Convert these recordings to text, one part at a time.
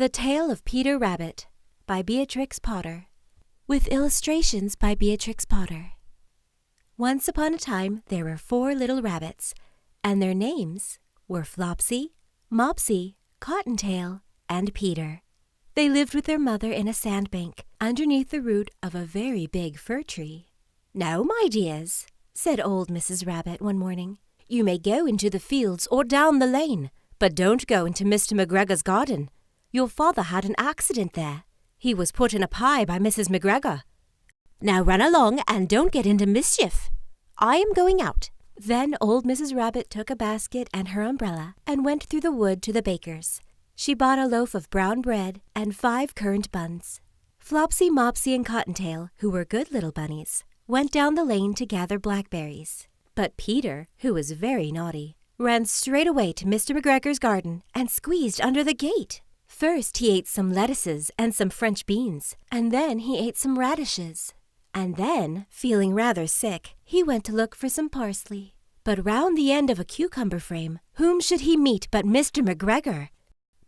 The Tale of Peter Rabbit by Beatrix Potter, with illustrations by Beatrix Potter. Once upon a time there were 4 little rabbits, and their names were Flopsy, Mopsy, Cottontail, and Peter. They lived with their mother in a sandbank underneath the root of a very big fir tree. "Now, my dears," said old Mrs. Rabbit one morning, "you may go into the fields or down the lane, but don't go into Mr. McGregor's garden. Your father had an accident there. He was put in a pie by Mrs. McGregor. Now run along and don't get into mischief. I am going out." Then old Mrs. Rabbit took a basket and her umbrella and went through the wood to the baker's. She bought a loaf of brown bread and 5 currant buns. Flopsy, Mopsy, and Cottontail, who were good little bunnies, went down the lane to gather blackberries. But Peter, who was very naughty, ran straight away to Mr. McGregor's garden and squeezed under the gate. First he ate some lettuces and some French beans, and then he ate some radishes. And then, feeling rather sick, he went to look for some parsley. But round the end of a cucumber frame, whom should he meet but Mr. McGregor?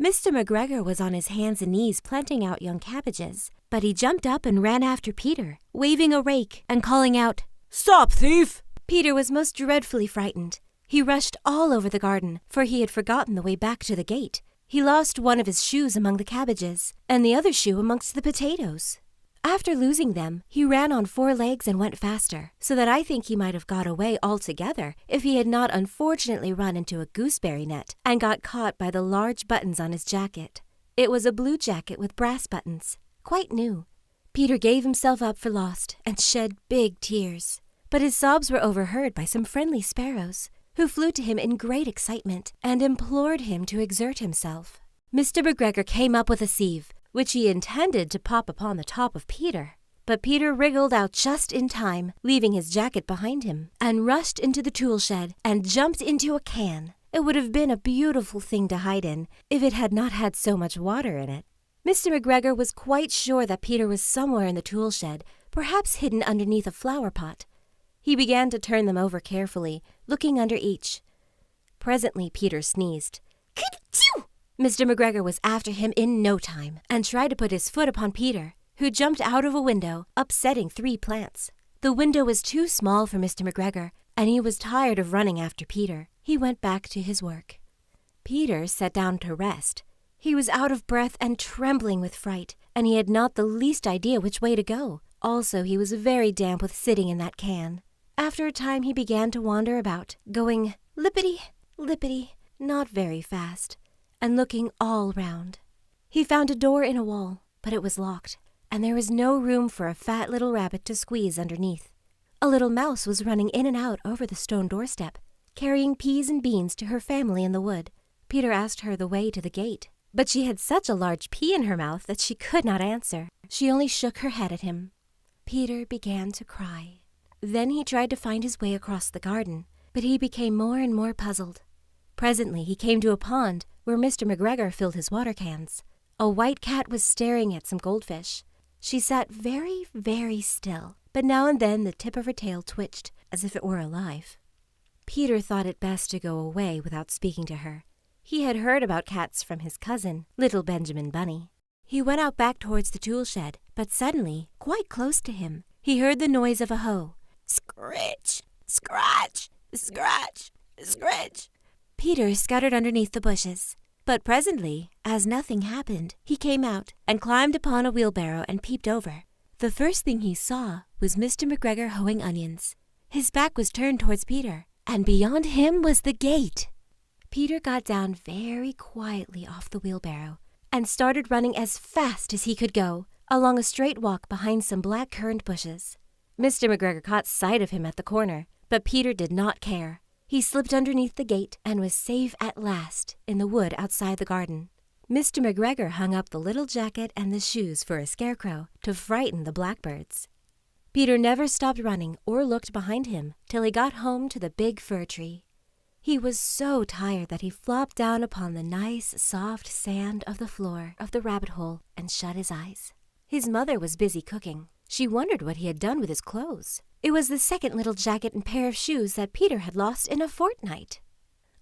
Mr. McGregor was on his hands and knees planting out young cabbages, but he jumped up and ran after Peter, waving a rake and calling out, "Stop, thief!" Peter was most dreadfully frightened. He rushed all over the garden, for he had forgotten the way back to the gate. He lost one of his shoes among the cabbages, and the other shoe amongst the potatoes. After losing them, he ran on 4 legs and went faster, so that I think he might have got away altogether if he had not unfortunately run into a gooseberry net and got caught by the large buttons on his jacket. It was a blue jacket with brass buttons, quite new. Peter gave himself up for lost and shed big tears, but his sobs were overheard by some friendly sparrows, who flew to him in great excitement and implored him to exert himself. Mr. McGregor came up with a sieve, which he intended to pop upon the top of Peter. But Peter wriggled out just in time, leaving his jacket behind him, and rushed into the tool shed and jumped into a can. It would have been a beautiful thing to hide in if it had not had so much water in it. Mr. McGregor was quite sure that Peter was somewhere in the tool shed, perhaps hidden underneath a flower pot. He began to turn them over carefully, looking under each. Presently Peter sneezed. "Ker-chew!" Mr. McGregor was after him in no time, and tried to put his foot upon Peter, who jumped out of a window, upsetting 3 plants. The window was too small for Mr. McGregor, and he was tired of running after Peter. He went back to his work. Peter sat down to rest. He was out of breath and trembling with fright, and he had not the least idea which way to go. Also, he was very damp with sitting in that can. After a time he began to wander about, going lippity, lippity, not very fast, and looking all round. He found a door in a wall, but it was locked, and there was no room for a fat little rabbit to squeeze underneath. A little mouse was running in and out over the stone doorstep, carrying peas and beans to her family in the wood. Peter asked her the way to the gate, but she had such a large pea in her mouth that she could not answer. She only shook her head at him. Peter began to cry. Then he tried to find his way across the garden, but he became more and more puzzled. Presently he came to a pond where Mr. McGregor filled his water cans. A white cat was staring at some goldfish. She sat very, very still, but now and then the tip of her tail twitched as if it were alive. Peter thought it best to go away without speaking to her. He had heard about cats from his cousin, little Benjamin Bunny. He went out back towards the tool shed, but suddenly, quite close to him, he heard the noise of a hoe. Scritch, scratch, scratch, scritch. Peter scuttered underneath the bushes, but presently, as nothing happened, he came out and climbed upon a wheelbarrow and peeped over. The first thing he saw was Mr. McGregor hoeing onions. His back was turned towards Peter, and beyond him was the gate. Peter got down very quietly off the wheelbarrow and started running as fast as he could go, along a straight walk behind some black currant bushes. Mr. McGregor caught sight of him at the corner, but Peter did not care. He slipped underneath the gate and was safe at last in the wood outside the garden. Mr. McGregor hung up the little jacket and the shoes for a scarecrow to frighten the blackbirds. Peter never stopped running or looked behind him till he got home to the big fir tree. He was so tired that he flopped down upon the nice, soft sand of the floor of the rabbit hole and shut his eyes. His mother was busy cooking. She wondered what he had done with his clothes. It was the second little jacket and pair of shoes that Peter had lost in a fortnight.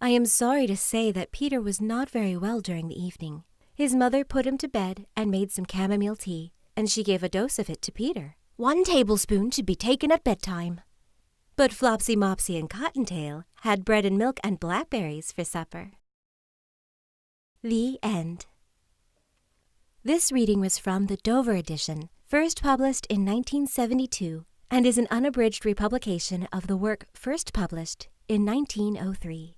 I am sorry to say that Peter was not very well during the evening. His mother put him to bed and made some chamomile tea, and she gave a dose of it to Peter. 1 tablespoon should be taken at bedtime. But Flopsy, Mopsy, and Cottontail had bread and milk and blackberries for supper. The end. This reading was from the Dover edition, first published in 1972, and is an unabridged republication of the work first published in 1903.